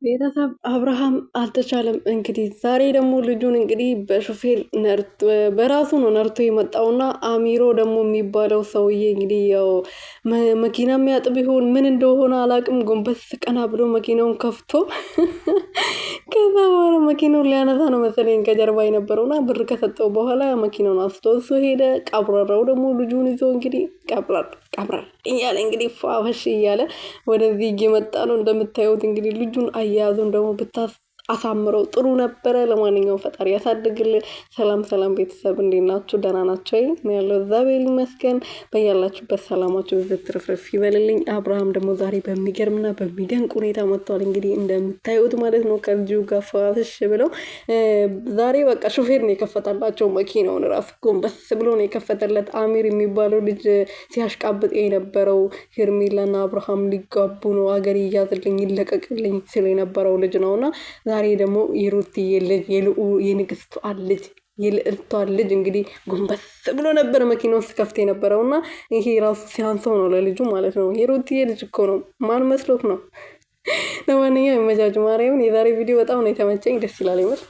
ቤተሰብ አብርሃም አልተቻለም። እንግዲህ ዛሬ ደግሞ ልጁን እንግዲህ በሹፌር በራሱ ነው ነርቶ የመጣውና አሚሮ ደግሞ የሚባለው ሰውዬ እንግዲህ ያው መኪና የሚያጥብ ይሆን ምን እንደሆነ አላቅም። ጎንበስ ቀና ብሎ መኪናውን ከፍቶ ከዛ በኋላ መኪናውን ሊያነሳ ነው መሰለኝ ከጀርባ የነበረውና ብር ከሰጠው በኋላ መኪናውን አስቶ እሱ ሄደ። ቀብራራው ደግሞ ልጁን ይዞ እንግዲህ ቀብራር እያለ እንግዲህ ፏፈሽ እያለ ወደዚህ እየመጣ ነው። እንደምታዩት እንግዲህ ልጁን አያያዙን ደግሞ አሳምረው ጥሩ ነበረ። ለማንኛውም ፈጣሪ ያሳድግልን። ሰላም ሰላም ቤተሰብ እንዴት ናችሁ? ደህና ናቸው ያለው እግዚአብሔር ይመስገን። በያላችሁበት ሰላማችሁ ብዝት ትርፍርፍ ይበልልኝ። አብርሃም ደግሞ ዛሬ በሚገርምና በሚደንቅ ሁኔታ መጥቷል። እንግዲህ እንደምታዩት ማለት ነው ከልጁ ጋር ፏፍሽ ብለው ዛሬ በቃ ሹፌር ነው የከፈታላቸው መኪናውን ራሱ ጎንበስ ብሎ ነው የከፈተለት። አሚር የሚባለው ልጅ ሲያሽቃብጥ የነበረው ሄርሜላና አብርሃም ሊጋቡ ነው አገር ይያዝልኝ ይለቀቅልኝ ሲል የነበረው ልጅ ነውና ዛሬ ደግሞ የሩትዬ ልጅ የንግስቷ ልጅ የልዕልቷ ልጅ እንግዲህ ጎንበስ ብሎ ነበር መኪናውን ስከፍት የነበረውና ይሄ ራሱ ሲያንሰው ነው ለልጁ ማለት ነው። የሩትዬ ልጅ እኮ ነው። ማን መስሎት ነው? ለማንኛውም የመጃጅ ማርያምን የዛሬ ቪዲዮ በጣም ነው የተመቸኝ። ደስ ይላል ይመስል